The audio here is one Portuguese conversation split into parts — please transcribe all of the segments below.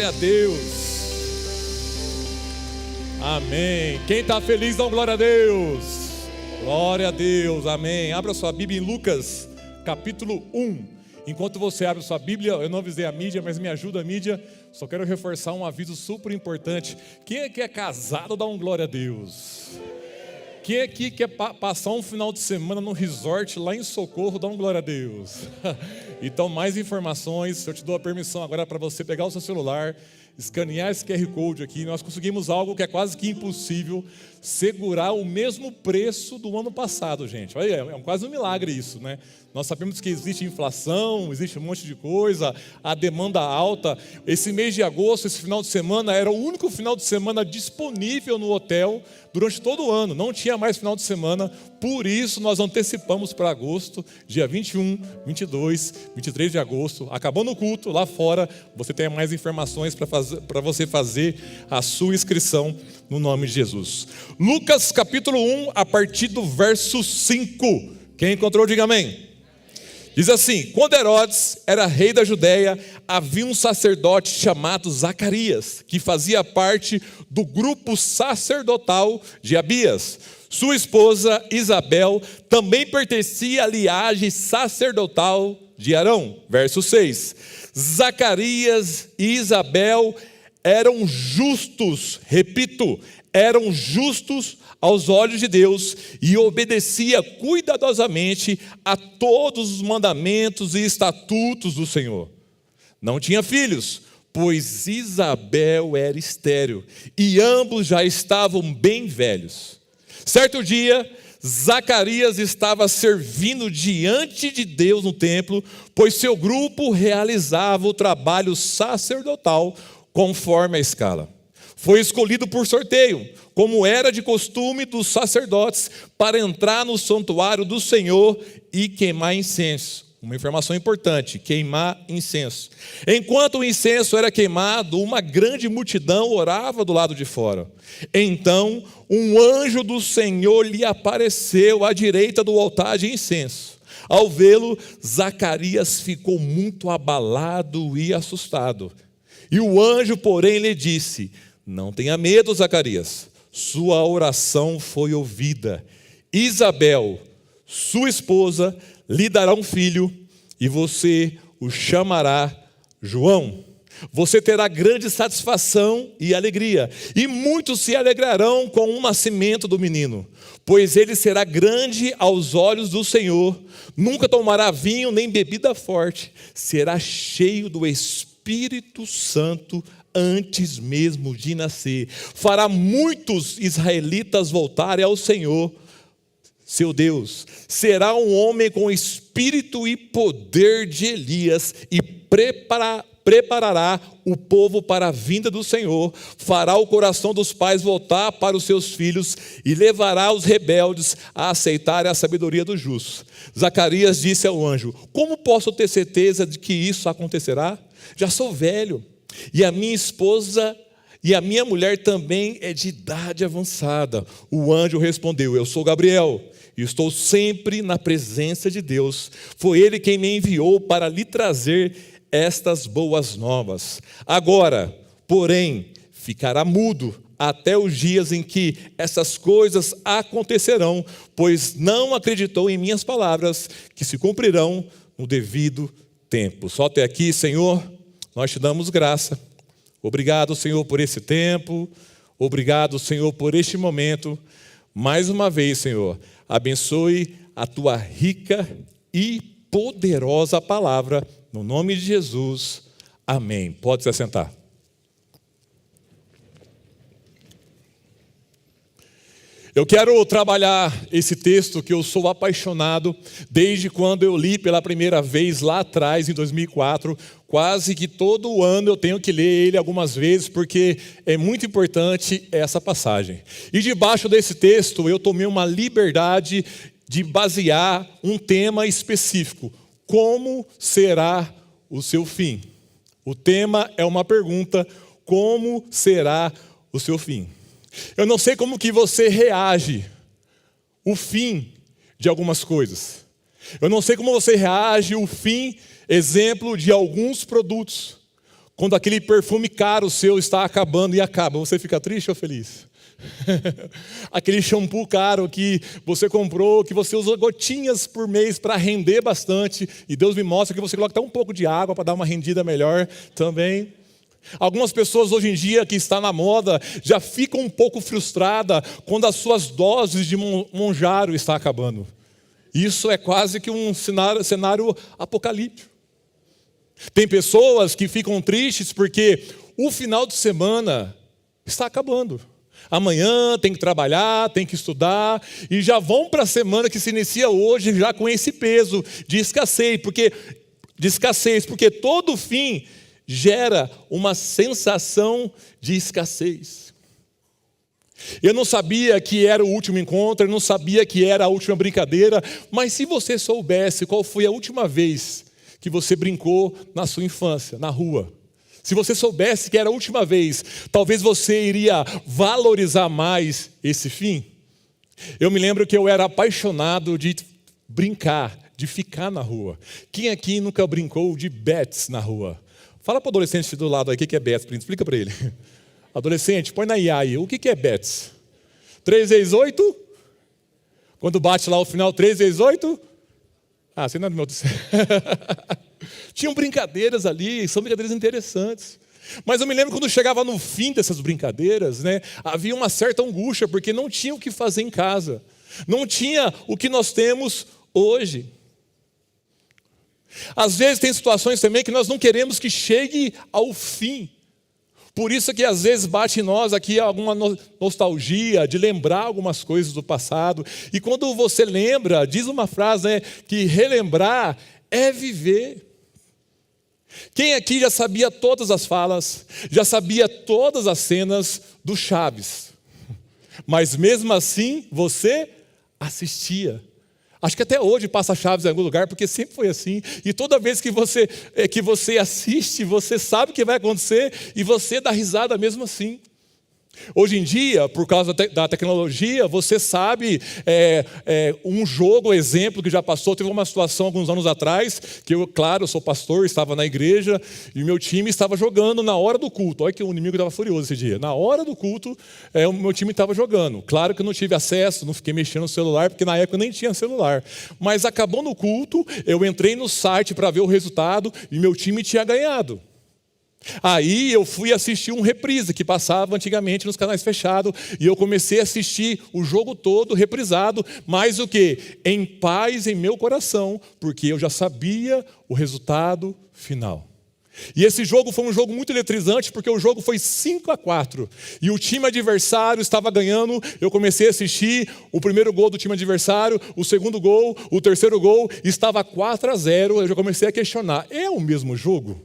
Glória a Deus. Amém. Quem está feliz, dá glória a Deus. Glória a Deus, amém. Abra sua Bíblia em Lucas, capítulo 1. Enquanto você abre sua Bíblia, eu não avisei a mídia, mas me ajuda a mídia. Só quero reforçar um aviso super importante. Quem aqui é casado, dá glória a Deus. Quem aqui quer passar um final de semana no resort lá em Socorro, dá glória a Deus. Então, mais informações, eu te dou a permissão agora para você pegar o seu celular, escanear esse QR Code aqui. Nós conseguimos algo que é quase que impossível, segurar o mesmo preço do ano passado, gente. Olha, é quase um milagre isso, né? Nós sabemos que existe inflação, existe um monte de coisa, a demanda alta. Esse mês de agosto, esse final de semana, era o único final de semana disponível no hotel durante todo o ano. Não tinha mais final de semana, por isso nós antecipamos para agosto, dia 21, 22, 23 de agosto. Acabando o culto, lá fora, você tem mais informações para você fazer a sua inscrição no nome de Jesus. Lucas capítulo 1, a partir do verso 5. Quem encontrou, diga amém. Diz assim: quando Herodes era rei da Judéia, havia um sacerdote chamado Zacarias, que fazia parte do grupo sacerdotal de Abias. Sua esposa Isabel também pertencia à linhagem sacerdotal de Arão. Verso 6. Zacarias e Isabel eram justos, repito, eram justos aos olhos de Deus e obedecia cuidadosamente a todos os mandamentos e estatutos do Senhor. Não tinha filhos, pois Isabel era estéril e ambos já estavam bem velhos. Certo dia, Zacarias estava servindo diante de Deus no templo, pois seu grupo realizava o trabalho sacerdotal conforme a escala. Foi escolhido por sorteio, como era de costume dos sacerdotes, para entrar no santuário do Senhor e queimar incenso. Uma informação importante: queimar incenso. Enquanto o incenso era queimado, uma grande multidão orava do lado de fora. Então, um anjo do Senhor lhe apareceu à direita do altar de incenso. Ao vê-lo, Zacarias ficou muito abalado e assustado. E o anjo, porém, lhe disse: não tenha medo, Zacarias, sua oração foi ouvida. Isabel, sua esposa, lhe dará um filho, e você o chamará João. Você terá grande satisfação e alegria, e muitos se alegrarão com o nascimento do menino, pois ele será grande aos olhos do Senhor, nunca tomará vinho nem bebida forte, será cheio do Espírito Santo antes mesmo de nascer. Fará muitos israelitas voltarem ao Senhor, seu Deus. Será um homem com espírito e poder de Elias e preparará o povo para a vinda do Senhor. Fará o coração dos pais voltar para os seus filhos e levará os rebeldes a aceitarem a sabedoria dos justos. Zacarias disse ao anjo: como posso ter certeza de que isso acontecerá? Já sou velho, e a minha esposa e a minha mulher também é de idade avançada. O anjo respondeu: eu sou Gabriel, e estou sempre na presença de Deus. Foi ele quem me enviou para lhe trazer estas boas novas. Agora, porém, ficará mudo até os dias em que essas coisas acontecerão, pois não acreditou em minhas palavras, que se cumprirão no devido tempo. Só até aqui, Senhor, nós te damos graça. Obrigado, Senhor, por esse tempo. Obrigado, Senhor, por este momento. Mais uma vez, Senhor, abençoe a tua rica e poderosa palavra. No nome de Jesus. Amém. Pode se assentar. Eu quero trabalhar esse texto que eu sou apaixonado desde quando eu li pela primeira vez lá atrás, em 2004. Quase que todo ano eu tenho que ler ele algumas vezes, porque é muito importante essa passagem. E debaixo desse texto eu tomei uma liberdade de basear um tema específico: como será o seu fim? O tema é uma pergunta: como será o seu fim? Eu não sei como que você reage o fim de algumas coisas. Eu não sei como você reage o fim, exemplo, de alguns produtos. Quando aquele perfume caro seu está acabando e acaba, você fica triste ou feliz? Aquele shampoo caro que você comprou, que você usa gotinhas por mês para render bastante, e Deus me mostra que você coloca até um pouco de água para dar uma rendida melhor também. Algumas pessoas hoje em dia que está na moda já ficam um pouco frustradas quando as suas doses de Monjaro estão acabando. Isso é quase que um cenário apocalíptico. Tem pessoas que ficam tristes porque o final de semana está acabando. Amanhã tem que trabalhar, tem que estudar, e já vão para a semana que se inicia hoje já com esse peso de escassez, porque todo fim gera uma sensação de escassez. Eu não sabia que era o último encontro, eu não sabia que era a última brincadeira, mas se você soubesse qual foi a última vez que você brincou na sua infância, na rua, se você soubesse que era a última vez, talvez você iria valorizar mais esse fim. Eu me lembro que eu era apaixonado de brincar, de ficar na rua. Quem aqui nunca brincou de bets na rua? Fala para o adolescente do lado aí o que é bets, explica para ele. Adolescente, põe na IA aí, o que é bets? 3 vezes 8? Quando bate lá o final, 3 vezes 8? Ah, você não é do meu... Tinham brincadeiras ali, são brincadeiras interessantes. Mas eu me lembro quando chegava no fim dessas brincadeiras, havia uma certa angústia, porque não tinha o que fazer em casa. Não tinha o que nós temos hoje. Às vezes tem situações também que nós não queremos que chegue ao fim. Por isso que às vezes bate em nós aqui alguma nostalgia de lembrar algumas coisas do passado. E quando você lembra, diz uma frase, que relembrar é viver. Quem aqui já sabia todas as falas, já sabia todas as cenas do Chaves? Mas mesmo assim você assistia. Acho que até hoje passa Chaves em algum lugar, porque sempre foi assim. E toda vez que você assiste, você sabe o que vai acontecer e você dá risada mesmo assim. Hoje em dia, por causa da tecnologia, você sabe um jogo, exemplo que já passou. Teve uma situação alguns anos atrás, que eu sou pastor, estava na igreja, e meu time estava jogando na hora do culto. Olha que o inimigo estava furioso esse dia. Na hora do culto, o meu time estava jogando. Claro que eu não tive acesso, não fiquei mexendo no celular, porque na época nem tinha celular. Mas acabou no culto, eu entrei no site para ver o resultado, e meu time tinha ganhado. Aí eu fui assistir um reprise que passava antigamente nos canais fechados, e eu comecei a assistir o jogo todo reprisado, mas o que? Em paz em meu coração, porque eu já sabia o resultado final. E esse jogo foi um jogo muito eletrizante, porque o jogo foi 5-4, e o time adversário estava ganhando. Eu comecei a assistir o primeiro gol do time adversário, o segundo gol, o terceiro gol, estava 4-0, eu já comecei a questionar, é o mesmo jogo?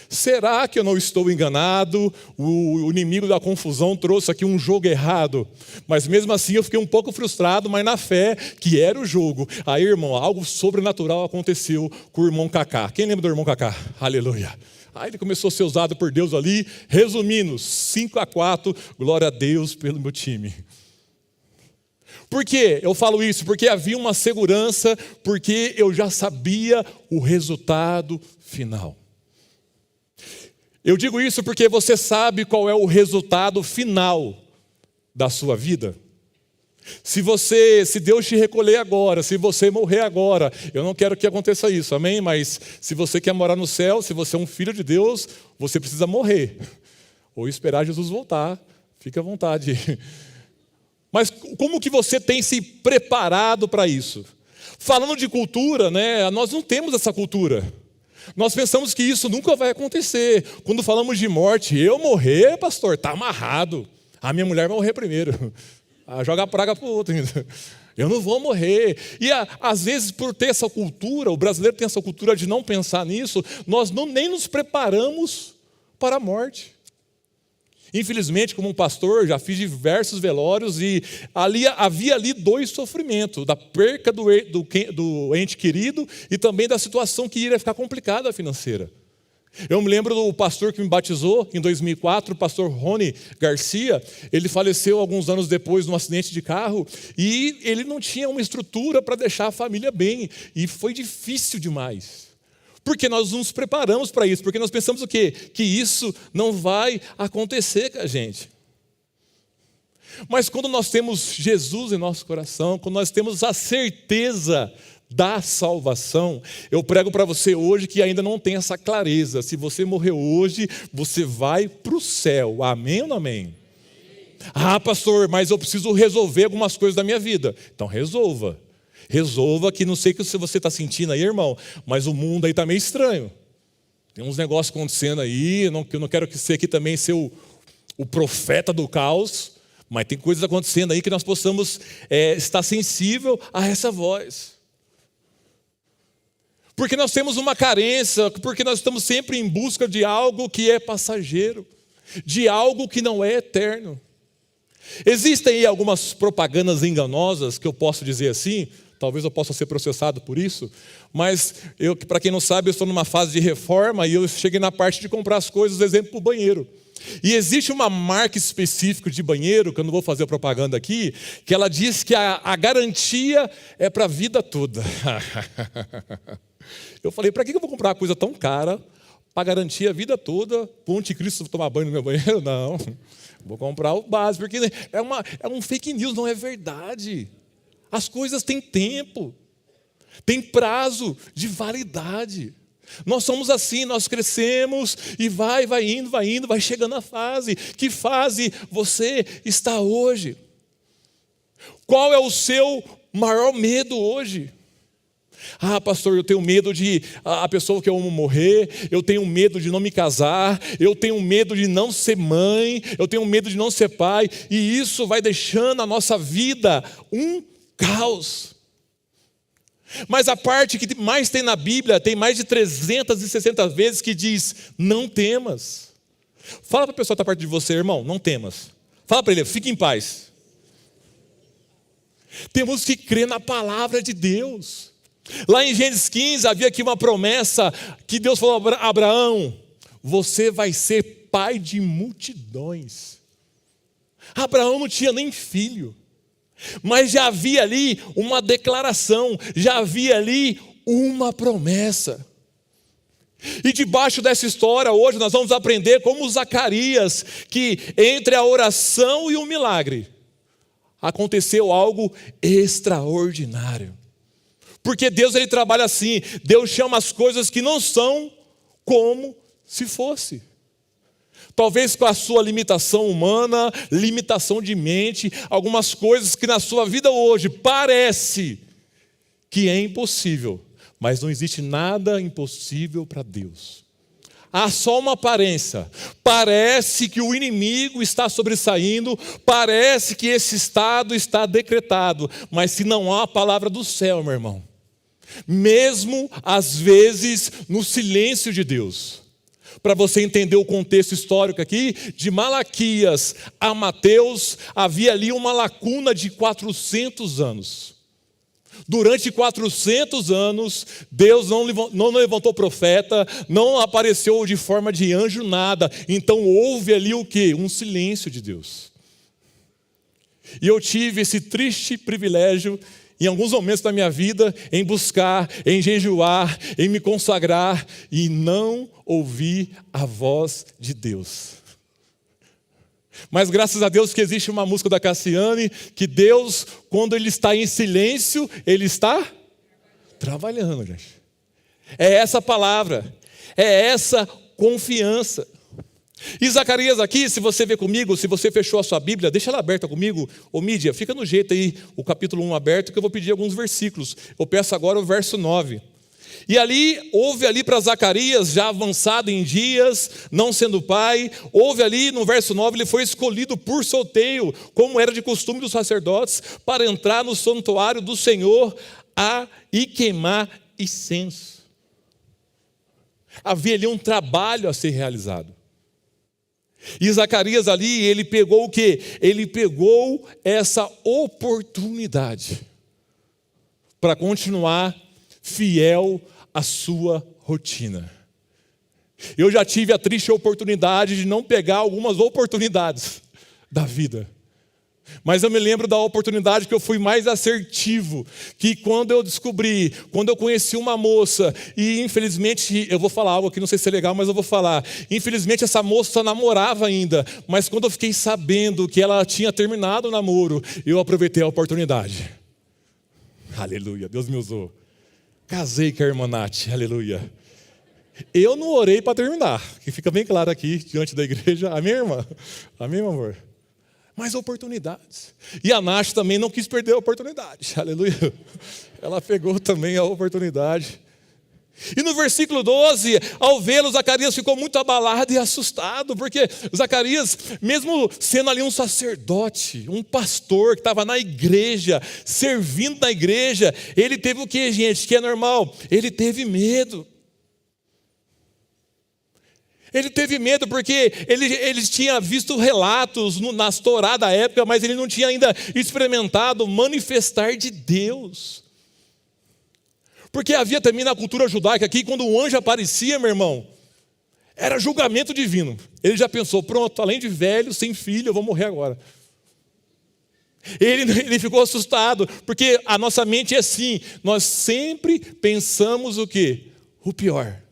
Será que eu não estou enganado? O inimigo da confusão trouxe aqui um jogo errado. Mas mesmo assim eu fiquei um pouco frustrado, mas na fé que era o jogo. Aí, irmão, algo sobrenatural aconteceu com o irmão Cacá. Quem lembra do irmão Cacá? Aleluia. Aí ele começou a ser usado por Deus ali. Resumindo, 5-4, glória a Deus pelo meu time. Por que eu falo isso? Porque havia uma segurança, porque eu já sabia o resultado final. Eu digo isso porque você sabe qual é o resultado final da sua vida. Se Deus te recolher agora, se você morrer agora, eu não quero que aconteça isso, amém? Mas se você quer morar no céu, se você é um filho de Deus, você precisa morrer. Ou esperar Jesus voltar, fique à vontade. Mas como que você tem se preparado para isso? Falando de cultura, nós não temos essa cultura. Nós pensamos que isso nunca vai acontecer. Quando falamos de morte, eu morrer, pastor, está amarrado. A minha mulher vai morrer primeiro. Joga a praga para o outro ainda. Eu não vou morrer. E às vezes, por ter essa cultura, o brasileiro tem essa cultura de não pensar nisso, nós nem nos preparamos para a morte. Infelizmente, como um pastor, já fiz diversos velórios e havia ali 2 sofrimentos, da perca do ente querido e também da situação que iria ficar complicada financeira. Eu me lembro do pastor que me batizou em 2004, o pastor Rony Garcia. Ele faleceu alguns anos depois num acidente de carro e ele não tinha uma estrutura para deixar a família bem, e foi difícil demais. Porque nós nos preparamos para isso, porque nós pensamos o quê? Que isso não vai acontecer com a gente. Mas quando nós temos Jesus em nosso coração, quando nós temos a certeza da salvação, eu prego para você hoje que ainda não tem essa clareza. Se você morrer hoje, você vai para o céu. Amém ou não amém? Ah, pastor, mas eu preciso resolver algumas coisas da minha vida. Então resolva. Resolva, que não sei o que você está sentindo aí, irmão, mas o mundo aí está meio estranho. Tem uns negócios acontecendo aí, eu não quero ser aqui também ser o profeta do caos, mas tem coisas acontecendo aí que nós possamos estar sensível a essa voz. Porque nós temos uma carência, porque nós estamos sempre em busca de algo que é passageiro, de algo que não é eterno. Existem aí algumas propagandas enganosas, que eu posso dizer assim, talvez eu possa ser processado por isso, mas para quem não sabe, eu estou numa fase de reforma e eu cheguei na parte de comprar as coisas, exemplo, para o banheiro. E existe uma marca específica de banheiro, que eu não vou fazer propaganda aqui, que ela diz que a garantia é para a vida toda. Eu falei, para que eu vou comprar uma coisa tão cara para garantir a vida toda, para o anticristo tomar banho no meu banheiro? Não, vou comprar o básico, porque é um fake news, não é verdade. As coisas têm tempo, tem prazo de validade. Nós somos assim, nós crescemos e vai indo, vai chegando a fase. Que fase você está hoje? Qual é o seu maior medo hoje? Ah, pastor, eu tenho medo de a pessoa que eu amo morrer, eu tenho medo de não me casar, eu tenho medo de não ser mãe, eu tenho medo de não ser pai, e isso vai deixando a nossa vida um caos. Mas a parte que mais tem na Bíblia, tem mais de 360 vezes que diz, não temas. Fala para a pessoa que está perto de você, irmão, não temas. Fala para ele, fique em paz. Temos que crer na palavra de Deus. Lá em Gênesis 15, havia aqui uma promessa que Deus falou a Abraão, você vai ser pai de multidões. Abraão não tinha nem filho. Mas já havia ali uma declaração, já havia ali uma promessa. E debaixo dessa história, hoje nós vamos aprender como Zacarias, que entre a oração e o milagre, aconteceu algo extraordinário. Porque Deus ele trabalha assim, Deus chama as coisas que não são como se fosse. Talvez com a sua limitação humana, limitação de mente, algumas coisas que na sua vida hoje parece que é impossível, mas não existe nada impossível para Deus. Há só uma aparência, parece que o inimigo está sobressaindo, parece que esse estado está decretado, mas se não há a palavra do céu, meu irmão, mesmo às vezes no silêncio de Deus, para você entender o contexto histórico aqui, de Malaquias a Mateus, havia ali uma lacuna de 400 anos. Durante 400 anos, Deus não levantou profeta, não apareceu de forma de anjo, nada. Então houve ali o quê? Um silêncio de Deus. E eu tive esse triste privilégio, em alguns momentos da minha vida, em buscar, em jejuar, em me consagrar e não ouvir a voz de Deus. Mas graças a Deus que existe uma música da Cassiane, que Deus, quando Ele está em silêncio, Ele está trabalhando, gente. É essa palavra, é essa confiança. E Zacarias aqui, se você vê comigo, se você fechou a sua Bíblia, deixa ela aberta comigo. Ô Mídia, fica no jeito aí, o capítulo 1 aberto, que eu vou pedir alguns versículos. Eu peço agora o verso 9. E ali, houve ali para Zacarias, já avançado em dias, não sendo pai, houve ali no verso 9, ele foi escolhido por sorteio, como era de costume dos sacerdotes, para entrar no santuário do Senhor e queimar incenso. Havia ali um trabalho a ser realizado. E Zacarias ali, ele pegou o quê? Ele pegou essa oportunidade para continuar fiel à sua rotina. Eu já tive a triste oportunidade de não pegar algumas oportunidades da vida. Mas eu me lembro da oportunidade que eu fui mais assertivo, que quando eu conheci uma moça, e infelizmente, eu vou falar algo aqui, não sei se é legal, mas eu vou falar. Infelizmente essa moça namorava ainda, mas quando eu fiquei sabendo que ela tinha terminado o namoro, eu aproveitei a oportunidade. Aleluia, Deus me usou. Casei com a irmã Nath, aleluia. Eu não orei para terminar, que fica bem claro aqui, diante da igreja, a minha irmã, amém, meu amor? Mas oportunidades. E a Nath também não quis perder a oportunidade. Aleluia. Ela pegou também a oportunidade. E no versículo 12, ao vê-lo, Zacarias ficou muito abalado e assustado, porque Zacarias, mesmo sendo ali um sacerdote, um pastor que estava na igreja, servindo na igreja, ele teve o que, gente? Que é normal? Ele teve medo. Ele teve medo porque ele tinha visto relatos nas Torá da época, mas ele não tinha ainda experimentado o manifestar de Deus. Porque havia também na cultura judaica aqui, quando um anjo aparecia, meu irmão, era julgamento divino. Ele já pensou, pronto, além de velho, sem filho, eu vou morrer agora. Ele ficou assustado, porque a nossa mente é assim, nós sempre pensamos o quê? O pior.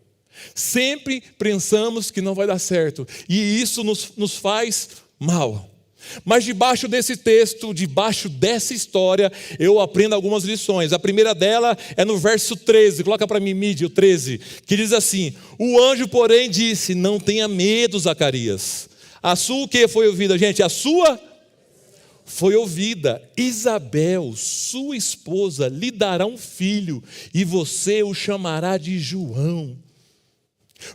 Sempre pensamos que não vai dar certo, e isso nos faz mal. Mas debaixo desse texto, debaixo dessa história, eu aprendo algumas lições. A primeira dela é no verso 13, coloca para mim, Mídia, o 13, que diz assim: o anjo, porém, disse, não tenha medo, Zacarias. A sua o que foi ouvida, gente? A sua foi ouvida. Isabel, sua esposa, lhe dará um filho, e você o chamará de João.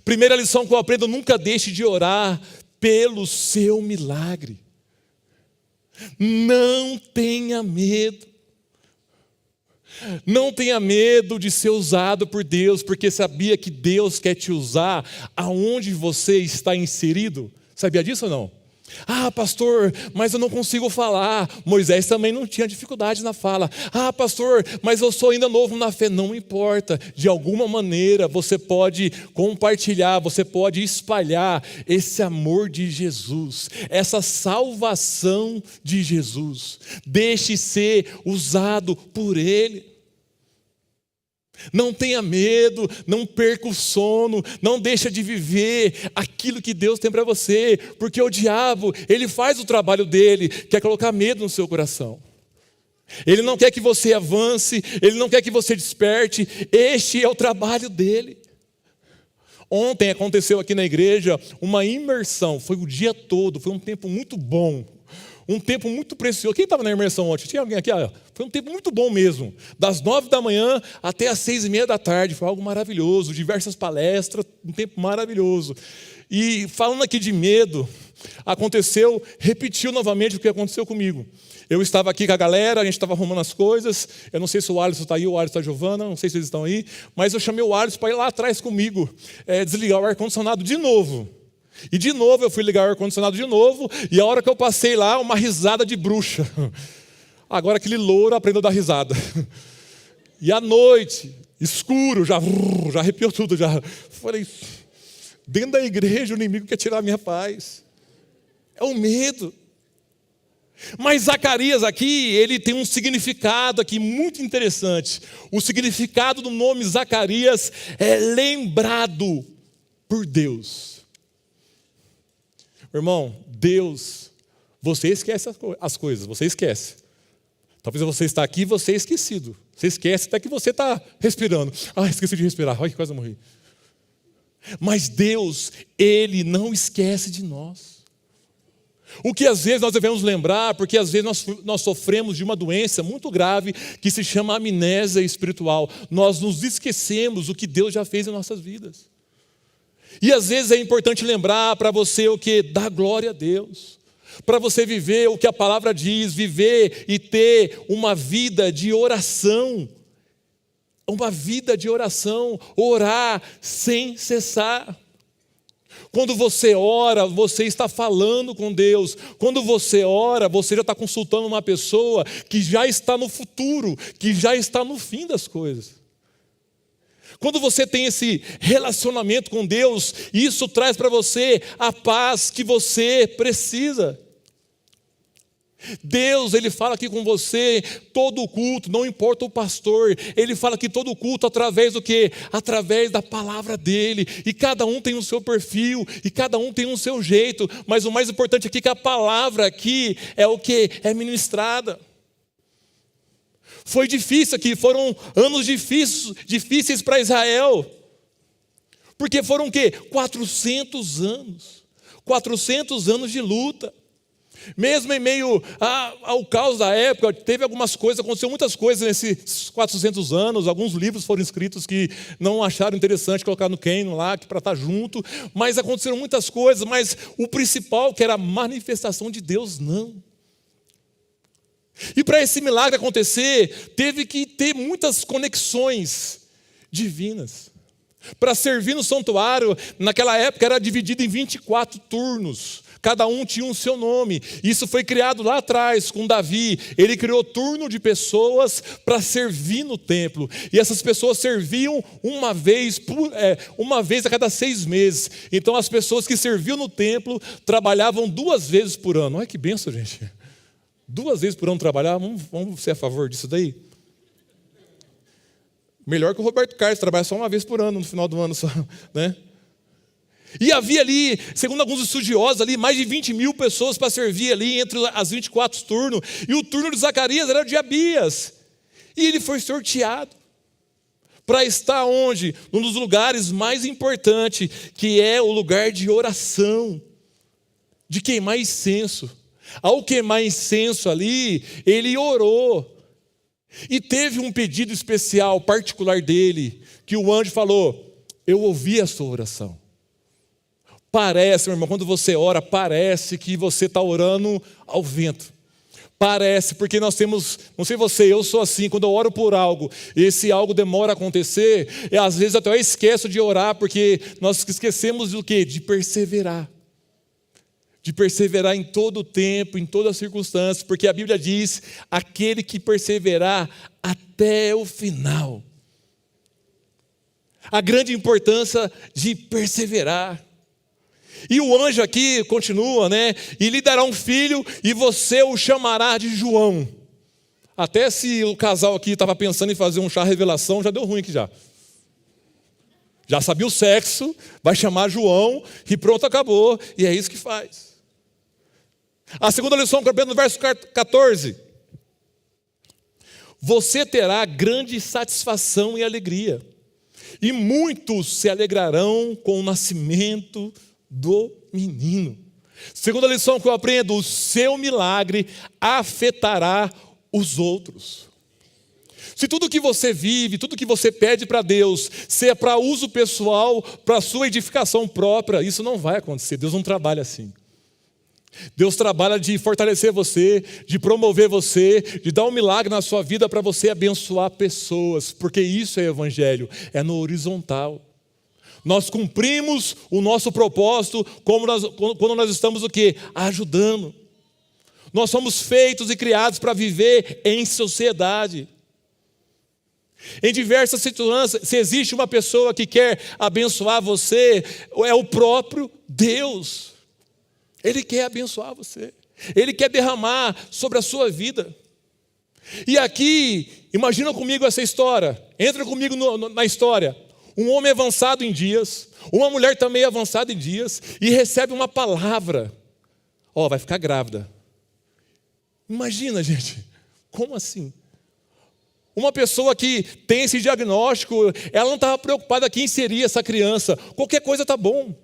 Primeira lição que eu aprendo: nunca deixe de orar pelo seu milagre. Não tenha medo. Não tenha medo de ser usado por Deus, porque sabia que Deus quer te usar aonde você está inserido? Sabia disso ou não? Ah, pastor, mas eu não consigo falar. Moisés também não tinha dificuldade na fala. Ah, pastor, mas eu sou ainda novo na fé. Não importa, de alguma maneira você pode compartilhar, você pode espalhar esse amor de Jesus, essa salvação de Jesus. Deixe ser usado por Ele. Não tenha medo, não perca o sono, não deixa de viver aquilo que Deus tem para você, porque o diabo, ele faz o trabalho dele, quer colocar medo no seu coração. Ele não quer que você avance, ele não quer que você desperte, este é o trabalho dele. Ontem aconteceu aqui na igreja uma imersão, foi o dia todo, foi um tempo muito bom. Um tempo muito precioso. Quem estava na imersão ontem? Tinha alguém aqui? Foi um tempo muito bom mesmo. Das 9 da manhã até as 6:30 da tarde. Foi algo maravilhoso. Diversas palestras, um tempo maravilhoso. E falando aqui de medo, repetiu novamente o que aconteceu comigo. Eu estava aqui com a galera, a gente estava arrumando as coisas. Eu não sei se o Alisson está aí, o Alisson está a Giovana, não sei se eles estão aí. Mas eu chamei o Alisson para ir lá atrás comigo, desligar o ar-condicionado de novo. E de novo eu fui ligar o ar-condicionado de novo, e a hora que eu passei lá, uma risada de bruxa. Agora aquele louro aprendeu a dar risada. E à noite, escuro, já arrepiou tudo. Falei, dentro da igreja o inimigo quer tirar a minha paz. É o medo. Mas Zacarias aqui, ele tem um significado aqui muito interessante. O significado do nome Zacarias é lembrado por Deus. Irmão, Deus, você esquece as coisas, você esquece. Talvez você está aqui e você é esquecido. Você esquece até que você está respirando. Ah, esqueci de respirar, ai, quase morri. Mas Deus, Ele não esquece de nós. O que às vezes nós devemos lembrar, porque às vezes nós sofremos de uma doença muito grave que se chama amnésia espiritual. Nós nos esquecemos do que Deus já fez em nossas vidas. E às vezes é importante lembrar para você o que? Dar glória a Deus. Para você viver o que a palavra diz, viver e ter uma vida de oração. Uma vida de oração, orar sem cessar. Quando você ora, você está falando com Deus. Quando você ora, você já está consultando uma pessoa que já está no futuro, que já está no fim das coisas. Quando você tem esse relacionamento com Deus, isso traz para você a paz que você precisa. Deus, Ele fala aqui com você todo o culto, não importa o pastor, Ele fala que todo o culto através do quê? Através da palavra dEle, e cada um tem o seu perfil, e cada um tem o seu jeito, mas o mais importante aqui é que a palavra aqui é o que? É ministrada. Foi difícil aqui, foram anos difíceis para Israel, porque foram o quê? 400 anos de luta. Mesmo em meio ao caos da época, teve algumas coisas, aconteceu muitas coisas nesses 400 anos, alguns livros foram escritos que não acharam interessante colocar no Canon lá, para estar junto, mas aconteceram muitas coisas, mas o principal, que era a manifestação de Deus, não. E para esse milagre acontecer, teve que ter muitas conexões divinas. Para servir no santuário, naquela época era dividido em 24 turnos. Cada um tinha o seu nome. Isso foi criado lá atrás com Davi. Ele criou turno de pessoas para servir no templo. E essas pessoas serviam uma vez a cada 6 meses. Então as pessoas que serviam no templo trabalhavam 2 vezes por ano. Olha que benção, gente. 2 vezes por ano trabalhar. Vamos ser a favor disso daí? Melhor que o Roberto Carlos, trabalha só 1 vez por ano, no final do ano só, né? E havia ali, segundo alguns estudiosos, ali, mais de 20 mil pessoas para servir ali entre as 24 turnos. E o turno de Zacarias era o de Abias. E ele foi sorteado para estar onde? Num dos lugares mais importantes, que é o lugar de oração, de queimar incenso. Ao queimar incenso ali, ele orou. E teve um pedido especial, particular dele, que o anjo falou: eu ouvi a sua oração. Parece, meu irmão, quando você ora, parece que você está orando ao vento. Parece, porque nós temos, não sei você, eu sou assim, quando eu oro por algo, esse algo demora a acontecer, e às vezes até eu esqueço de orar, porque nós esquecemos do quê? De perseverar. De perseverar em todo o tempo, em todas as circunstâncias, porque a Bíblia diz: aquele que perseverar até o final. A grande importância de perseverar. E o anjo aqui continua, né? E lhe dará um filho, e você o chamará de João. Até se o casal aqui estava pensando em fazer um chá revelação, já deu ruim aqui já. Já sabia o sexo, vai chamar João, e pronto, acabou. E é isso que faz. A segunda lição, que eu no verso 14. Você terá grande satisfação e alegria, e muitos se alegrarão com o nascimento do menino. Segunda lição que eu aprendo: o seu milagre afetará os outros. Se tudo que você vive, tudo que você pede para Deus, se é para uso pessoal, para sua edificação própria, isso não vai acontecer. Deus não trabalha assim. Deus trabalha de fortalecer você, de promover você, de dar um milagre na sua vida para você abençoar pessoas, porque isso é evangelho, é no horizontal. Nós cumprimos o nosso propósito quando nós estamos o quê? Ajudando. Nós somos feitos e criados para viver em sociedade. Em diversas situações, se existe uma pessoa que quer abençoar você, é o próprio Deus. Ele quer abençoar você. Ele quer derramar sobre a sua vida. E aqui, imagina comigo essa história. Entra comigo na história. Um homem avançado em dias, uma mulher também avançada em dias, e recebe uma palavra: vai ficar grávida. Imagina, gente, como assim? Uma pessoa que tem esse diagnóstico, ela não estava preocupada quem seria essa criança. Qualquer coisa está bom.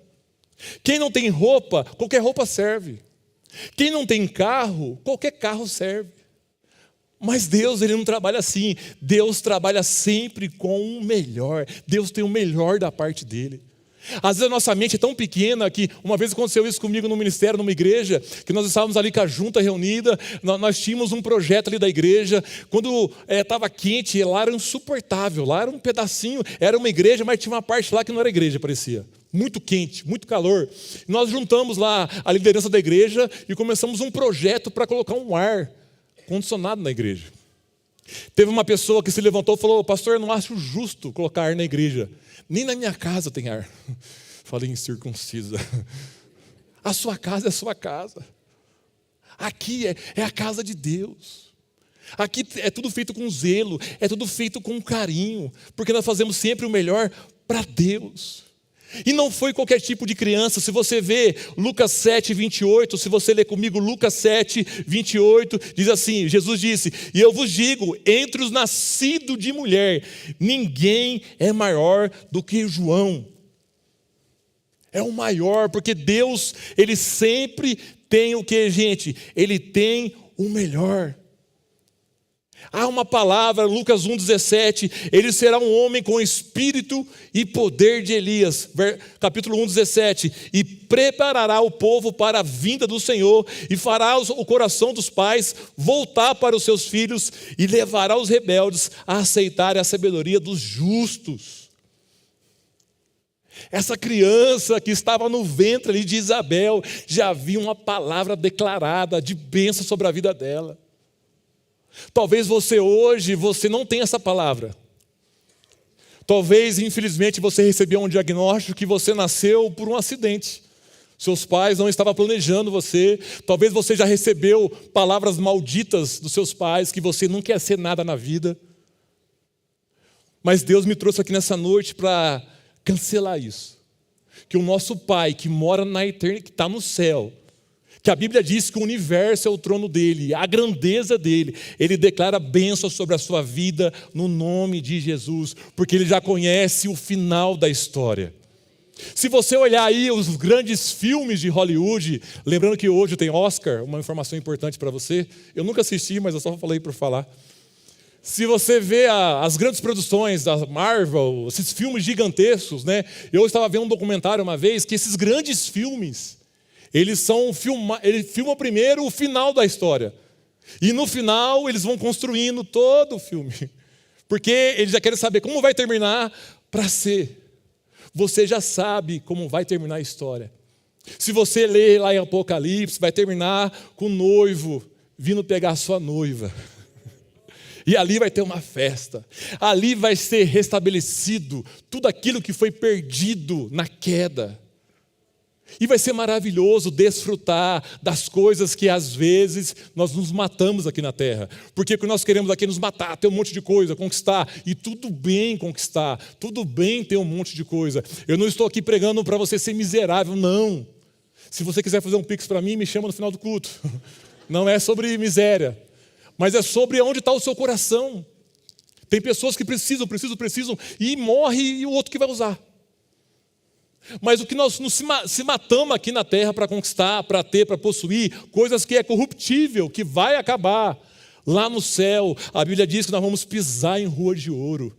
Quem não tem roupa, qualquer roupa serve. Quem não tem carro, qualquer carro serve. Mas Deus, Ele não trabalha assim. Deus trabalha sempre com o melhor. Deus tem o melhor da parte dEle. Às vezes a nossa mente é tão pequena que, uma vez aconteceu isso comigo no ministério, numa igreja, que nós estávamos ali com a junta reunida, nós tínhamos um projeto ali da igreja, quando estava quente, lá era insuportável, lá era um pedacinho, era uma igreja, mas tinha uma parte lá que não era igreja, parecia. Muito quente, muito calor. Nós juntamos lá a liderança da igreja e começamos um projeto para colocar um ar condicionado na igreja. Teve uma pessoa que se levantou e falou: pastor, eu não acho justo colocar ar na igreja. Nem na minha casa tem ar. Falei incircuncisa. A sua casa é a sua casa. Aqui é a casa de Deus. Aqui é tudo feito com zelo, é tudo feito com carinho, porque nós fazemos sempre o melhor para Deus. E não foi qualquer tipo de criança. Se você vê Lucas 7, 28, se você ler comigo Lucas 7, 28, diz assim, Jesus disse: e eu vos digo, entre os nascidos de mulher, ninguém é maior do que João. É o maior, porque Deus, Ele sempre tem o que, gente? Ele tem o melhor. Há uma palavra, Lucas 1,17, ele será um homem com espírito e poder de Elias, capítulo 1,17, e preparará o povo para a vinda do Senhor, e fará o coração dos pais voltar para os seus filhos, e levará os rebeldes a aceitarem a sabedoria dos justos. Essa criança que estava no ventre ali de Isabel, já havia uma palavra declarada de bênção sobre a vida dela. Talvez você hoje, você não tenha essa palavra. Talvez, infelizmente, você recebeu um diagnóstico que você nasceu por um acidente. Seus pais não estavam planejando você. Talvez você já recebeu palavras malditas dos seus pais, que você não quer ser nada na vida. Mas Deus me trouxe aqui nessa noite para cancelar isso. Que o nosso Pai, que mora na eternidade, que está no céu, que a Bíblia diz que o universo é o trono dele, a grandeza dele, ele declara bênção sobre a sua vida no nome de Jesus, porque ele já conhece o final da história. Se você olhar aí os grandes filmes de Hollywood, lembrando que hoje tem Oscar, uma informação importante para você, eu nunca assisti, mas eu só falei por falar. Se você vê as grandes produções da Marvel, esses filmes gigantescos, né? Eu estava vendo um documentário uma vez que esses grandes filmes, ele filma primeiro o final da história. E no final eles vão construindo todo o filme. Porque eles já querem saber como vai terminar para ser. Você já sabe como vai terminar a história. Se você ler lá em Apocalipse, vai terminar com o noivo vindo pegar a sua noiva. E ali vai ter uma festa. Ali vai ser restabelecido tudo aquilo que foi perdido na queda. E vai ser maravilhoso desfrutar das coisas que às vezes nós nos matamos aqui na terra. Porque o que nós queremos aqui é nos matar, ter um monte de coisa, conquistar. E tudo bem conquistar, tudo bem ter um monte de coisa. Eu não estou aqui pregando para você ser miserável, não. Se você quiser fazer um pix para mim, me chama no final do culto. Não é sobre miséria, mas é sobre onde está o seu coração. Tem pessoas que precisam, e morre e o outro que vai usar. Mas o que nós se matamos aqui na terra para conquistar, para ter, para possuir, coisas que é corruptível, que vai acabar. Lá no céu, a Bíblia diz que nós vamos pisar em rua de ouro.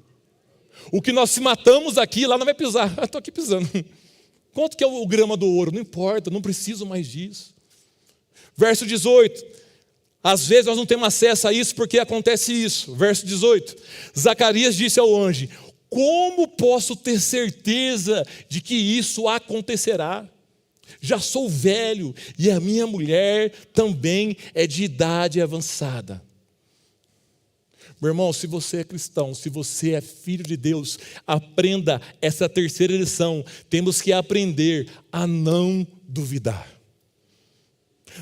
O que nós se matamos aqui, lá não vai pisar. Estou aqui pisando. Quanto que é o grama do ouro? Não importa, não preciso mais disso. Verso 18. Às vezes nós não temos acesso a isso porque acontece isso. Verso 18. Zacarias disse ao anjo: como posso ter certeza de que isso acontecerá? Já sou velho e a minha mulher também é de idade avançada. Meu irmão, se você é cristão, se você é filho de Deus, aprenda essa terceira lição. Temos que aprender a não duvidar.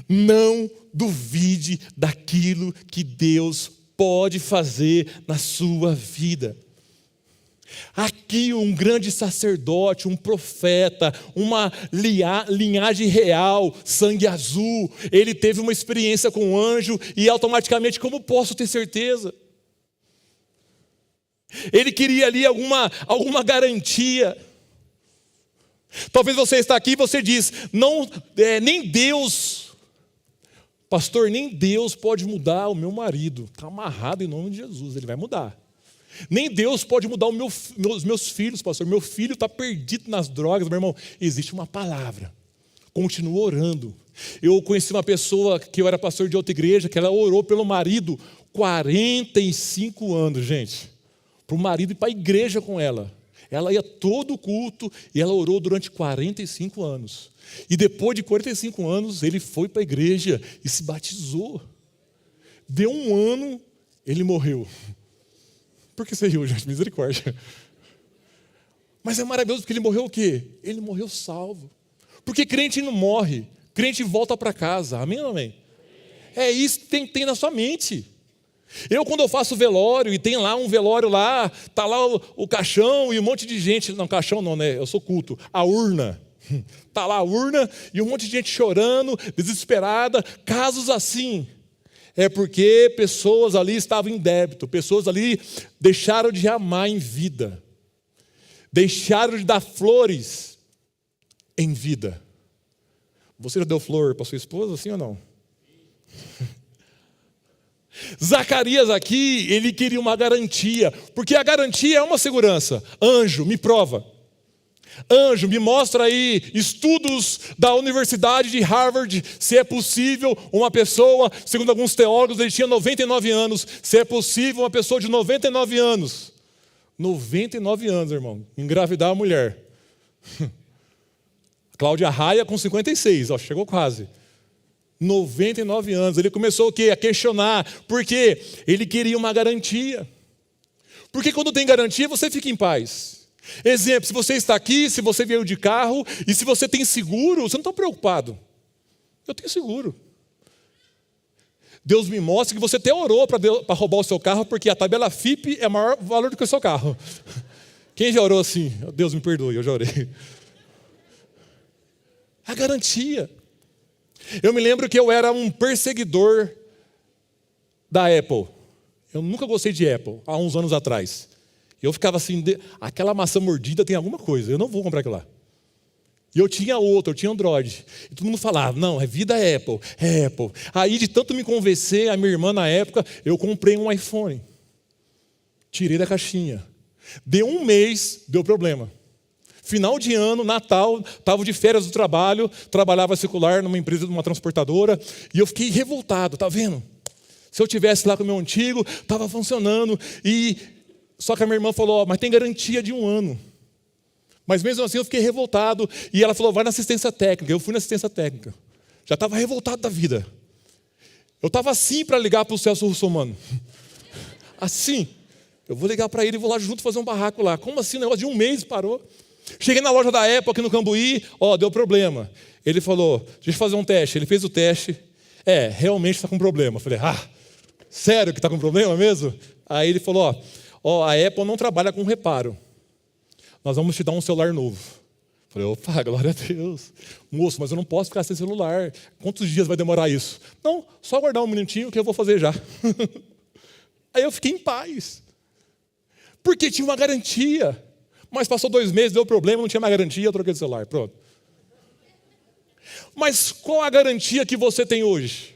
Não duvide daquilo que Deus pode fazer na sua vida. Aqui um grande sacerdote, um profeta, uma linhagem real, sangue azul, ele teve uma experiência com o anjo e automaticamente, como posso ter certeza? Ele queria ali alguma garantia. Talvez você está aqui e você diz, nem Deus, pastor, nem Deus pode mudar o meu marido, está amarrado em nome de Jesus, ele vai mudar. Nem Deus pode mudar os meus filhos, pastor. Meu filho está perdido nas drogas, meu irmão. Existe uma palavra. Continua orando. Eu conheci uma pessoa que eu era pastor de outra igreja, que ela orou pelo marido 45 anos, gente. Para o marido ir para a igreja com ela. Ela ia todo o culto e ela orou durante 45 anos. E depois de 45 anos, ele foi para a igreja e se batizou. Deu um ano, ele morreu. Por que você riu, gente? Misericórdia. Mas é maravilhoso porque ele morreu o quê? Ele morreu salvo. Porque crente não morre, crente volta para casa. Amém ou não amém? É isso que tem na sua mente. Quando eu faço velório, e tem lá um velório lá, está lá o caixão e um monte de gente, não, caixão não, né? Eu sou culto, a urna. Está lá a urna e um monte de gente chorando, desesperada, casos assim. É porque pessoas ali estavam em débito, pessoas ali deixaram de amar em vida, deixaram de dar flores em vida. Você já deu flor para sua esposa, sim ou não? Zacarias aqui, ele queria uma garantia, porque a garantia é uma segurança. Anjo, me prova. Anjo, me mostra aí estudos da Universidade de Harvard, se é possível uma pessoa, segundo alguns teólogos, ele tinha 99 anos, se é possível uma pessoa de 99 anos, 99 anos, irmão, engravidar a mulher. Cláudia Raia com 56, ó, chegou quase. 99 anos, ele começou o quê? A questionar, porque ele queria uma garantia. Porque quando tem garantia, você fica em paz. Exemplo, se você está aqui, se você veio de carro, e se você tem seguro, você não está preocupado. Eu tenho seguro. Deus me mostra que você até orou para roubar o seu carro, porque a tabela FIPE é maior valor do que o seu carro. Quem já orou assim? Deus me perdoe, eu já orei. A garantia. Eu me lembro que eu era um perseguidor da Apple. Eu nunca gostei de Apple, há uns anos atrás. Eu ficava assim, aquela maçã mordida tem alguma coisa, eu não vou comprar aquilo lá. E eu tinha Android. E todo mundo falava, não, é vida Apple, é Apple. Aí de tanto me convencer, a minha irmã na época, eu comprei um iPhone. Tirei da caixinha. Deu um mês, deu problema. Final de ano, Natal, estava de férias do trabalho, trabalhava secular numa empresa de uma transportadora, e eu fiquei revoltado, tá vendo? Se eu tivesse lá com o meu antigo, estava funcionando, só que a minha irmã falou, mas tem garantia de 1 ano. Mas mesmo assim eu fiquei revoltado, e ela falou, vai na assistência técnica. Eu fui na assistência técnica, já estava revoltado da vida. Eu estava assim para ligar para o Celso Russomano, assim, eu vou ligar para ele e vou lá junto fazer um barraco lá. Como assim, o negócio de 1 mês parou? Cheguei na loja da Apple aqui no Cambuí, deu problema. Ele falou, deixa eu fazer um teste. Ele fez o teste, realmente está com problema. Eu falei, sério que está com problema mesmo? Aí ele falou, a Apple não trabalha com reparo. Nós vamos te dar um celular novo. Eu falei, opa, glória a Deus. Moço, mas eu não posso ficar sem celular. Quantos dias vai demorar isso? Não, só aguardar um minutinho que eu vou fazer já. Aí eu fiquei em paz. Porque tinha uma garantia. Mas passou 2 meses, deu problema, não tinha mais garantia, eu troquei de celular, pronto. Mas qual a garantia que você tem hoje?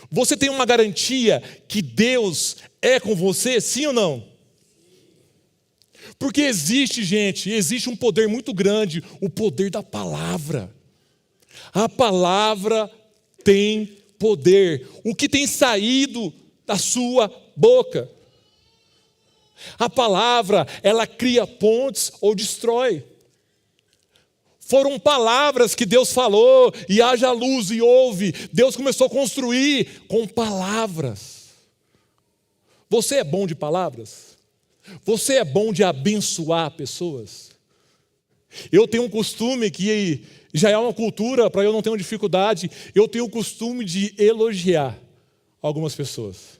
Você tem uma garantia que Deus é com você, sim ou não? Porque existe um poder muito grande, o poder da palavra. A palavra tem poder. O que tem saído da sua boca? A palavra, ela cria pontes ou destrói. Foram palavras que Deus falou, e haja luz e houve. Deus começou a construir com palavras. Você é bom de palavras? Você é bom de abençoar pessoas? Eu tenho um costume que já é uma cultura, para eu não ter uma dificuldade, eu tenho o costume de elogiar algumas pessoas.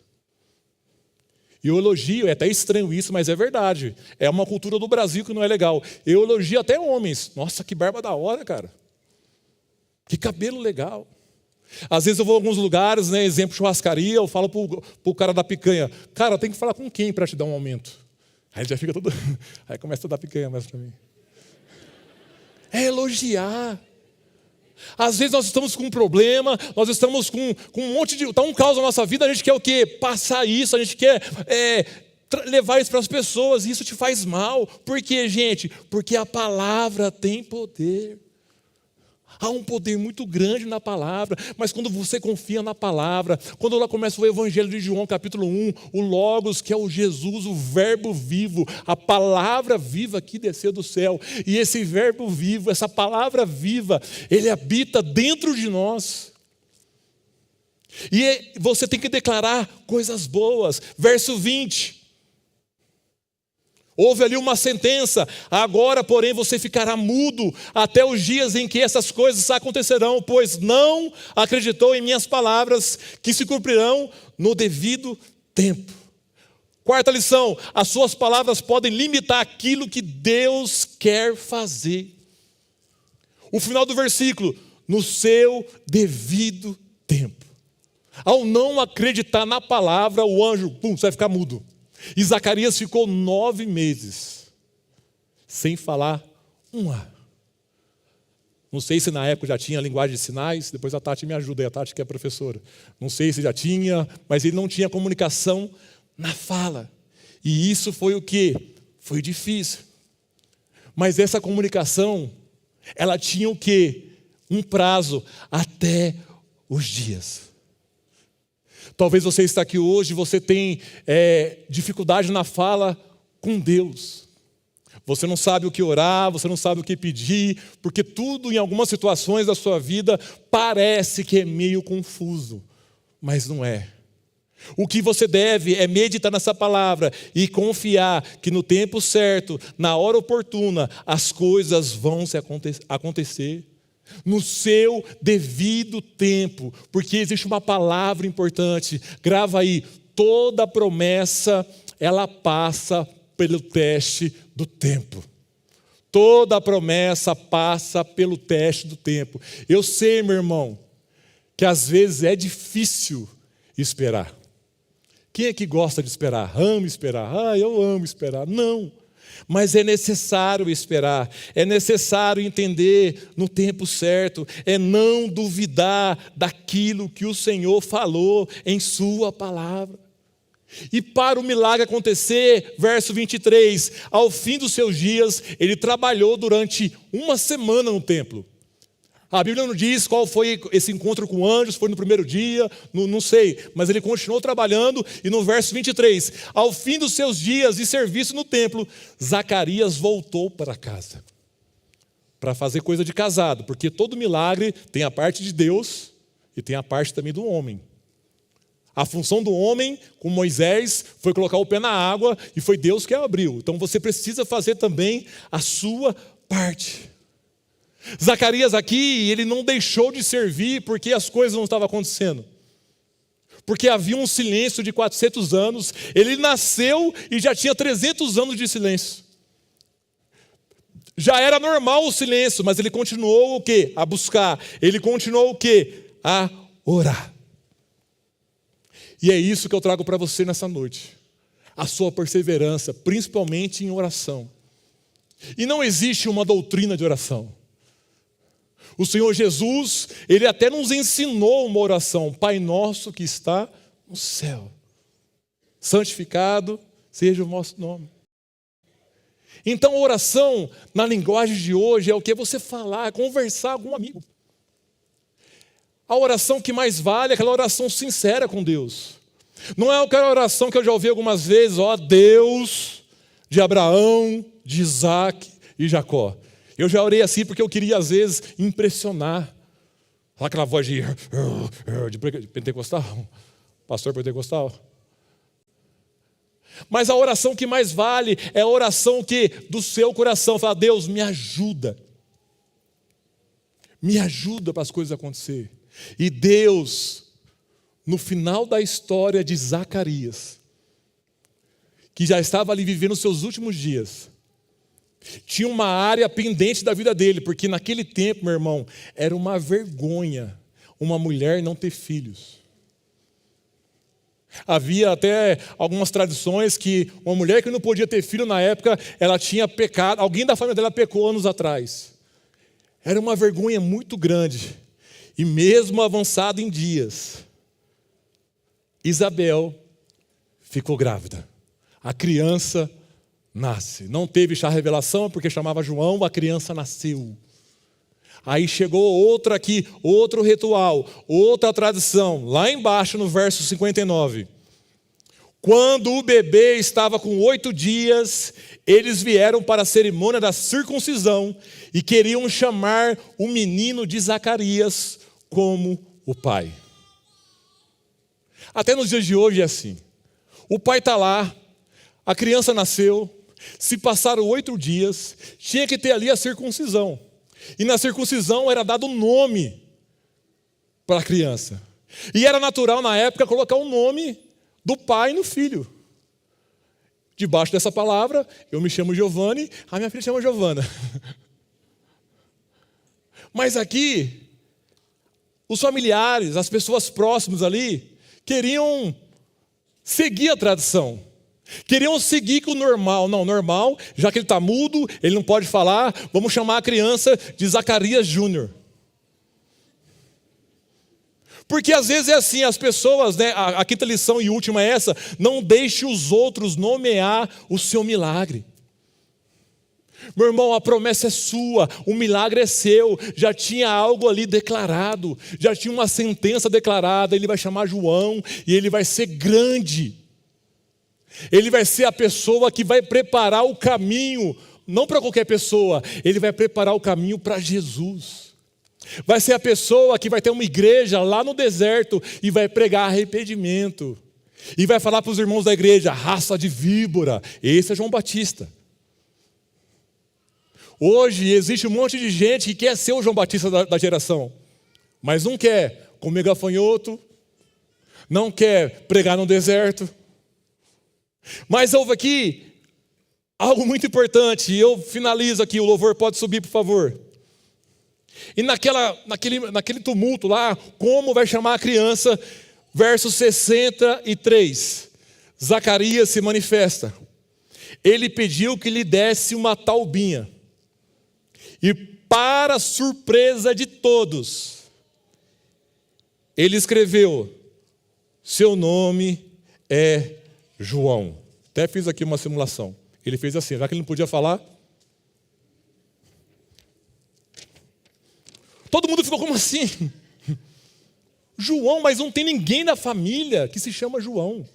E eu elogio, é até estranho isso, mas é verdade. É uma cultura do Brasil que não é legal. Eu elogio até homens. Nossa, que barba da hora, cara. Que cabelo legal. Às vezes eu vou a alguns lugares, né, exemplo, churrascaria, eu falo pro cara da picanha, cara, eu tenho que falar com quem para te dar um aumento? Aí ele já fica todo... Aí começa a dar picanha mais para mim. É elogiar. Às vezes nós estamos com um problema, nós estamos com um monte de... Está um caos na nossa vida, a gente quer o quê? Passar isso, a gente quer levar isso para as pessoas, e isso te faz mal. Por quê, gente? Porque a palavra tem poder. Há um poder muito grande na palavra, mas quando você confia na palavra, quando lá começa o Evangelho de João, capítulo 1, o Logos, que é o Jesus, o verbo vivo, a palavra viva que desceu do céu, e esse verbo vivo, essa palavra viva, ele habita dentro de nós. E você tem que declarar coisas boas. Verso 20. Houve ali uma sentença, agora, porém, você ficará mudo até os dias em que essas coisas acontecerão, pois não acreditou em minhas palavras, que se cumprirão no devido tempo. Quarta lição, as suas palavras podem limitar aquilo que Deus quer fazer. O final do versículo, no seu devido tempo. Ao não acreditar na palavra, o anjo, você vai ficar mudo. E Zacarias ficou 9 meses sem falar um A. Não sei se na época já tinha linguagem de sinais, depois a Tati me ajuda, a Tati que é professora. Não sei se já tinha, mas ele não tinha comunicação na fala. E isso foi o quê? Foi difícil. Mas essa comunicação, ela tinha o quê? Um prazo até os dias. Talvez você está aqui hoje, você tem dificuldade na fala com Deus. Você não sabe o que orar, você não sabe o que pedir, porque tudo em algumas situações da sua vida parece que é meio confuso, mas não é. O que você deve é meditar nessa palavra e confiar que no tempo certo, na hora oportuna, as coisas vão acontecer. No seu devido tempo, porque existe uma palavra importante, grava aí, toda promessa, ela passa pelo teste do tempo. Toda promessa passa pelo teste do tempo. Eu sei, meu irmão, que às vezes é difícil esperar. Quem é que gosta de esperar? Ama esperar. Eu amo esperar. Não. Mas é necessário esperar, é necessário entender no tempo certo, é não duvidar daquilo que o Senhor falou em sua palavra. E para o milagre acontecer, verso 23, ao fim dos seus dias, ele trabalhou durante 1 semana no templo. A Bíblia não diz qual foi esse encontro com anjos, foi no primeiro dia, não sei, mas ele continuou trabalhando, e no verso 23, ao fim dos seus dias de serviço no templo, Zacarias voltou para casa, para fazer coisa de casado, porque todo milagre tem a parte de Deus e tem a parte também do homem. A função do homem, com Moisés, foi colocar o pé na água, e foi Deus que a abriu. Então você precisa fazer também a sua parte. Zacarias aqui, ele não deixou de servir porque as coisas não estavam acontecendo. Porque havia um silêncio de 400 anos, ele nasceu e já tinha 300 anos de silêncio. Já era normal o silêncio, mas ele continuou o quê? A buscar. Ele continuou o quê? A orar. E é isso que eu trago para você nessa noite. A sua perseverança, principalmente em oração. E não existe uma doutrina de oração. O Senhor Jesus, Ele até nos ensinou uma oração. Pai nosso que está no céu, santificado seja o vosso nome. Então a oração, na linguagem de hoje, é o que você falar, conversar com um amigo. A oração que mais vale é aquela oração sincera com Deus. Não é aquela oração que eu já ouvi algumas vezes, Deus de Abraão, de Isaac e Jacó. Eu já orei assim porque eu queria, às vezes, impressionar. Aquela voz de pentecostal, pastor pentecostal. Mas a oração que mais vale é a oração que do seu coração fala: Deus, me ajuda. Me ajuda para as coisas acontecerem. E Deus, no final da história de Zacarias, que já estava ali vivendo os seus últimos dias, tinha uma área pendente da vida dele, porque naquele tempo, meu irmão, era uma vergonha uma mulher não ter filhos. Havia até algumas tradições que uma mulher que não podia ter filho na época, ela tinha pecado, alguém da família dela pecou anos atrás. Era uma vergonha muito grande. E mesmo avançado em dias, Isabel ficou grávida. A criança nasce. Não teve chá revelação, porque chamava João, a criança nasceu. Aí chegou outra aqui, outro ritual, outra tradição, lá embaixo no verso 59. Quando o bebê estava com 8 dias, eles vieram para a cerimônia da circuncisão e queriam chamar o menino de Zacarias como o pai. Até nos dias de hoje é assim. O pai está lá, a criança nasceu, Se passaram 8 dias, tinha que ter ali a circuncisão. E na circuncisão era dado um nome para a criança. E era natural na época colocar o nome do pai no filho. Debaixo dessa palavra, eu me chamo Giovanni, a minha filha chama Giovana. Mas aqui, os familiares, as pessoas próximas ali, queriam seguir a tradição. Queriam seguir com o normal. Não, normal, já que ele está mudo, ele não pode falar, vamos chamar a criança de Zacarias Júnior. Porque às vezes é assim, as pessoas, né, a quinta lição e última é essa: não deixe os outros nomear o seu milagre. Meu irmão, a promessa é sua, o milagre é seu, já tinha algo ali declarado, já tinha uma sentença declarada, ele vai chamar João e ele vai ser grande. Ele vai ser a pessoa que vai preparar o caminho, não para qualquer pessoa, ele vai preparar o caminho para Jesus. Vai ser a pessoa que vai ter uma igreja lá no deserto e vai pregar arrependimento. E vai falar para os irmãos da igreja: raça de víbora. Esse é João Batista. Hoje existe um monte de gente que quer ser o João Batista da geração, mas não quer comer gafanhoto, não quer pregar no deserto. Mas houve aqui algo muito importante, e eu finalizo aqui, o louvor pode subir, por favor. E naquele tumulto lá, como vai chamar a criança? Verso 63, Zacarias se manifesta. Ele pediu que lhe desse uma taubinha. E para surpresa de todos, ele escreveu: seu nome é João. Até fiz aqui uma simulação. Ele fez assim, já que ele não podia falar. Todo mundo ficou como assim? João, mas não tem ninguém na família que se chama João.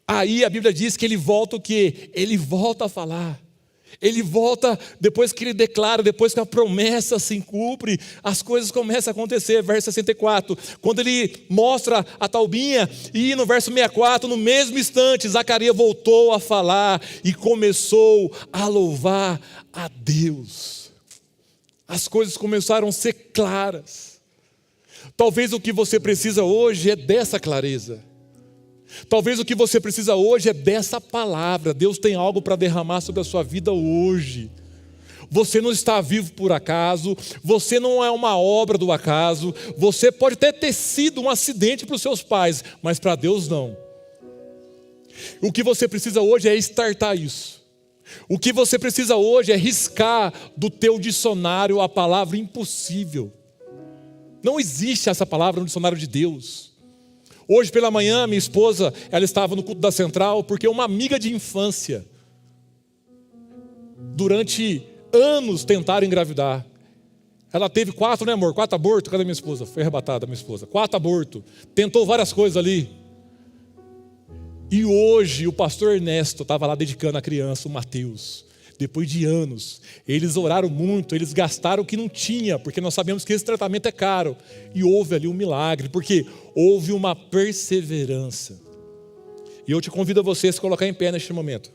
Aí a Bíblia diz que ele volta o quê? Ele volta a falar. Ele volta, depois que ele declara, depois que a promessa se cumpre, as coisas começam a acontecer. Verso 64, quando ele mostra a taubinha, e no verso 64, no mesmo instante, Zacarias voltou a falar e começou a louvar a Deus. As coisas começaram a ser claras. Talvez o que você precisa hoje é dessa clareza. Talvez o que você precisa hoje é dessa palavra. Deus tem algo para derramar sobre a sua vida hoje. Você não está vivo por acaso, você não é uma obra do acaso, você pode até ter sido um acidente para os seus pais, mas para Deus não. O que você precisa hoje é startar isso. O que você precisa hoje é riscar do teu dicionário a palavra impossível. Não existe essa palavra no dicionário de Deus. Hoje pela manhã, minha esposa, ela estava no culto da Central, porque uma amiga de infância, durante anos tentaram engravidar. Ela teve 4, né amor? 4 abortos. Cadê minha esposa? Foi arrebatada minha esposa. 4 abortos. Tentou várias coisas ali. E hoje o pastor Ernesto estava lá dedicando a criança, o Mateus. Depois de anos, eles oraram muito, eles gastaram o que não tinha, porque nós sabemos que esse tratamento é caro. E houve ali um milagre, porque houve uma perseverança. E eu te convido a você a se colocar em pé neste momento.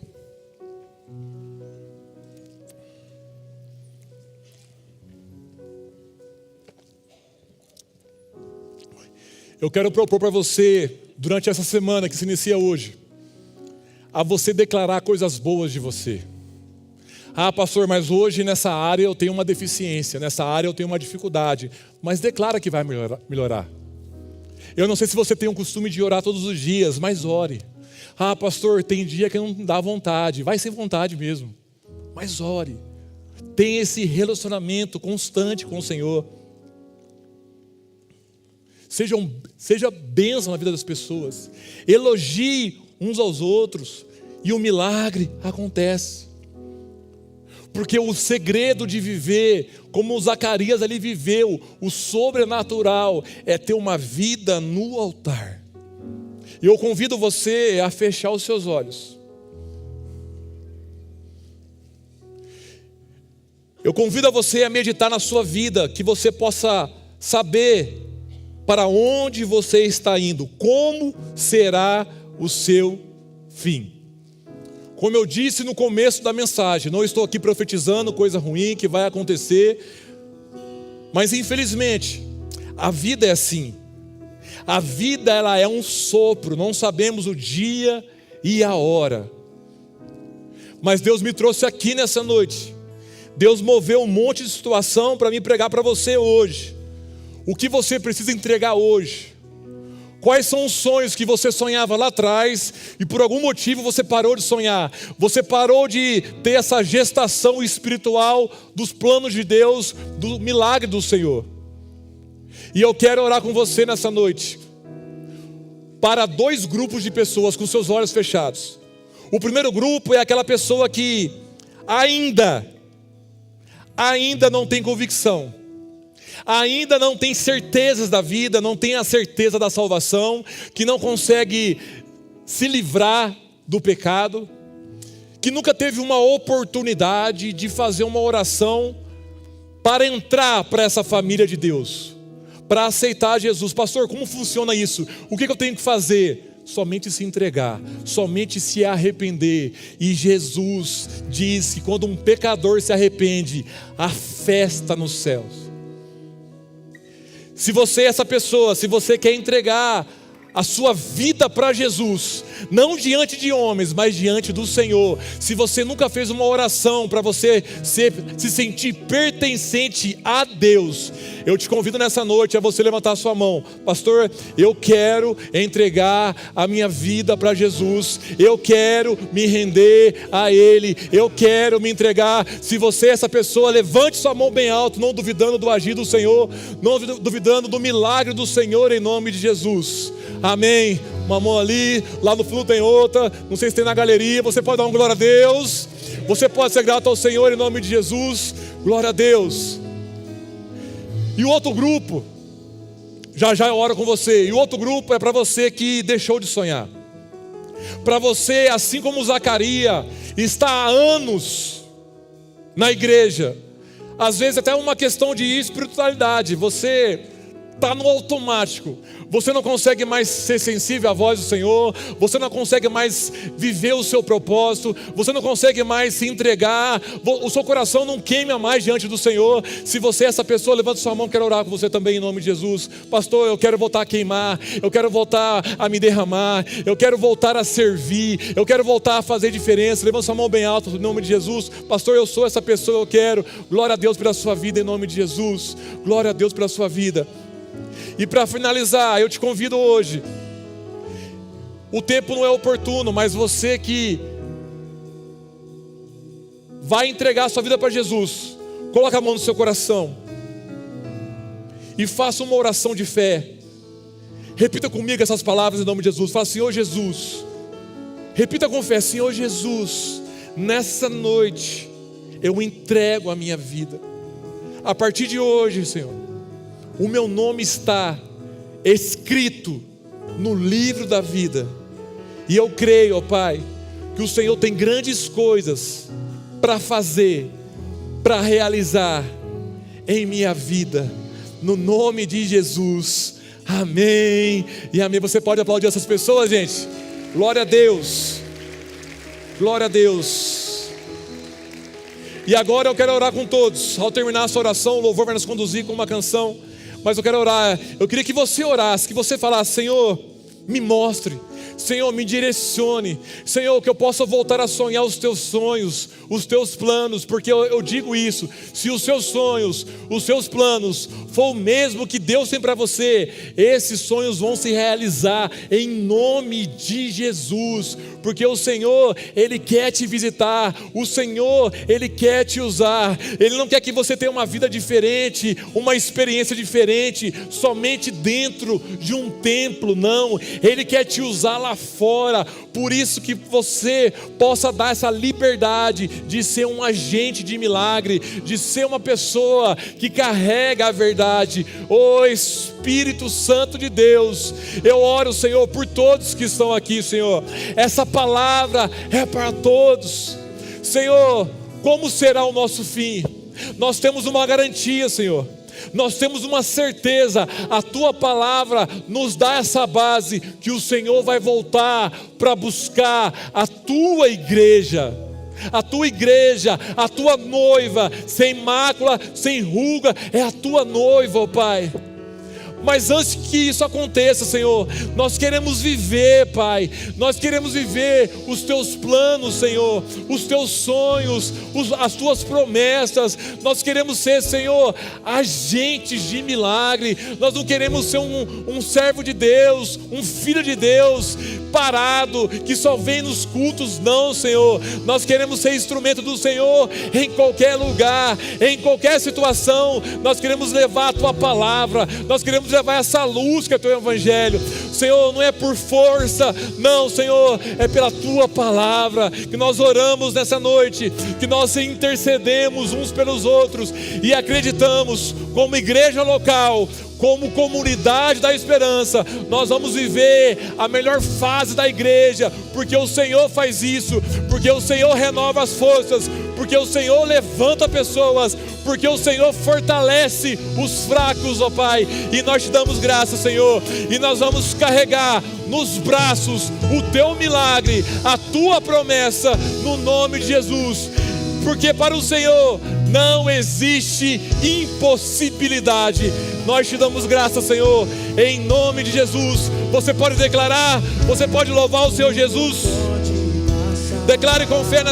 Eu quero propor para você, durante essa semana que se inicia hoje, a você declarar coisas boas de você. Ah, pastor, mas hoje nessa área eu tenho uma deficiência, nessa área eu tenho uma dificuldade. Mas declara que vai melhorar. Eu não sei se você tem o costume de orar todos os dias, mas ore. Ah, pastor, tem dia que não dá vontade. Vai sem vontade mesmo, mas ore. Tenha esse relacionamento constante com o Senhor. Seja bênção na vida das pessoas. Elogie uns aos outros e o milagre acontece. Porque o segredo de viver, como o Zacarias ali viveu, o sobrenatural, é ter uma vida no altar. E eu convido você a fechar os seus olhos. Eu convido você a meditar na sua vida, que você possa saber para onde você está indo, como será o seu fim. Como eu disse no começo da mensagem, não estou aqui profetizando coisa ruim que vai acontecer, mas infelizmente, a vida é assim. A vida, ela é um sopro, não sabemos o dia e a hora. Mas Deus me trouxe aqui nessa noite. Deus moveu um monte de situação para me pregar para você hoje. O que você precisa entregar hoje? Quais são os sonhos que você sonhava lá atrás e por algum motivo você parou de sonhar? Você parou de ter essa gestação espiritual dos planos de Deus, do milagre do Senhor. E eu quero orar com você nessa noite para 2 grupos de pessoas com seus olhos fechados. O primeiro grupo é aquela pessoa que ainda não tem convicção, ainda não tem certezas da vida, não tem a certeza da salvação, que não consegue se livrar do pecado, que nunca teve uma oportunidade de fazer uma oração para entrar para essa família de Deus, para aceitar Jesus. Pastor, como funciona isso? O que eu tenho que fazer? Somente se entregar, somente se arrepender. E Jesus diz que quando um pecador se arrepende, há festa nos céus. Se você é essa pessoa, se você quer entregar a sua vida para Jesus, não diante de homens, mas diante do Senhor, se você nunca fez uma oração para você se sentir pertencente a Deus, eu te convido nessa noite a você levantar a sua mão. Pastor, eu quero entregar a minha vida para Jesus, eu quero me render a Ele, eu quero me entregar. Se você é essa pessoa, levante sua mão bem alto, não duvidando do agir do Senhor, não duvidando do milagre do Senhor, em nome de Jesus. Amém. Uma mão ali, lá no fundo tem outra, não sei se tem na galeria. Você pode dar uma glória a Deus, você pode ser grato ao Senhor em nome de Jesus. Glória a Deus. E o outro grupo, já eu oro com você. E o outro grupo é para você que deixou de sonhar, para você, assim como Zacarias está há anos na igreja, às vezes até uma questão de espiritualidade, você está no automático, você não consegue mais ser sensível à voz do Senhor, você não consegue mais viver o seu propósito, você não consegue mais se entregar, o seu coração não queima mais diante do Senhor. Se você é essa pessoa, levanta sua mão, quero orar com você também em nome de Jesus. Pastor, eu quero voltar a queimar, eu quero voltar a me derramar, eu quero voltar a servir, eu quero voltar a fazer diferença. Levanta sua mão bem alta em nome de Jesus. Pastor, eu sou essa pessoa, eu quero. Glória a Deus pela sua vida em nome de Jesus. Glória a Deus pela sua vida. E para finalizar, eu te convido hoje, o tempo não é oportuno, mas você que vai entregar a sua vida para Jesus, coloca a mão no seu coração e faça uma oração de fé. Repita comigo essas palavras em nome de Jesus. Fala: Senhor Jesus. Repita com fé: Senhor Jesus, nessa noite eu entrego a minha vida. A partir de hoje, Senhor, o meu nome está escrito no livro da vida. E eu creio, ó Pai, que o Senhor tem grandes coisas para fazer, para realizar em minha vida. No nome de Jesus. Amém e amém. Você pode aplaudir essas pessoas, gente? Glória a Deus. Glória a Deus. E agora eu quero orar com todos. Ao terminar essa oração, o louvor vai nos conduzir com uma canção. Mas eu quero orar, eu queria que você orasse, que você falasse: Senhor, me mostre, Senhor, me direcione, Senhor, que eu possa voltar a sonhar os teus sonhos, os teus planos, porque eu digo isso: se os seus sonhos, os seus planos for o mesmo que Deus tem para você, esses sonhos vão se realizar em nome de Jesus, porque o Senhor, Ele quer te visitar, o Senhor, Ele quer te usar, Ele não quer que você tenha uma vida diferente, uma experiência diferente, somente dentro de um templo, não, Ele quer te usar lá fora. Por isso que você possa dar essa liberdade de ser um agente de milagre, de ser uma pessoa que carrega a verdade. Ô Espírito Santo de Deus, eu oro, Senhor, por todos que estão aqui, Senhor. Essa palavra é para todos. Senhor, como será o nosso fim? Nós temos uma garantia, Senhor. Nós temos uma certeza, a Tua palavra nos dá essa base, que o Senhor vai voltar para buscar a Tua igreja. A Tua igreja, a Tua noiva, sem mácula, sem ruga, é a Tua noiva, ó Pai. Mas antes que isso aconteça, Senhor, nós queremos viver, Pai, nós queremos viver os Teus planos, Senhor, os Teus sonhos, as Tuas promessas. Nós queremos ser, Senhor, agentes de milagre. Nós não queremos ser um servo de Deus, um filho de Deus parado, que só vem nos cultos. Não, Senhor, nós queremos ser instrumento do Senhor em qualquer lugar, em qualquer situação. Nós queremos levar a Tua palavra, nós queremos levar essa luz que é o Teu Evangelho. Senhor, não é por força, não, Senhor, é pela Tua palavra que nós oramos nessa noite, que nós intercedemos uns pelos outros e acreditamos, como igreja local, como comunidade da esperança, nós vamos viver a melhor fase da igreja, porque o Senhor faz isso, porque o Senhor renova as forças, porque o Senhor levanta pessoas, porque o Senhor fortalece os fracos, ó Pai, e nós te damos graça, Senhor, e nós vamos carregar nos braços o Teu milagre, a Tua promessa, no nome de Jesus, porque para o Senhor não existe impossibilidade. Nós te damos graça, Senhor, em nome de Jesus. Você pode declarar, você pode louvar o Senhor Jesus. Declare com fé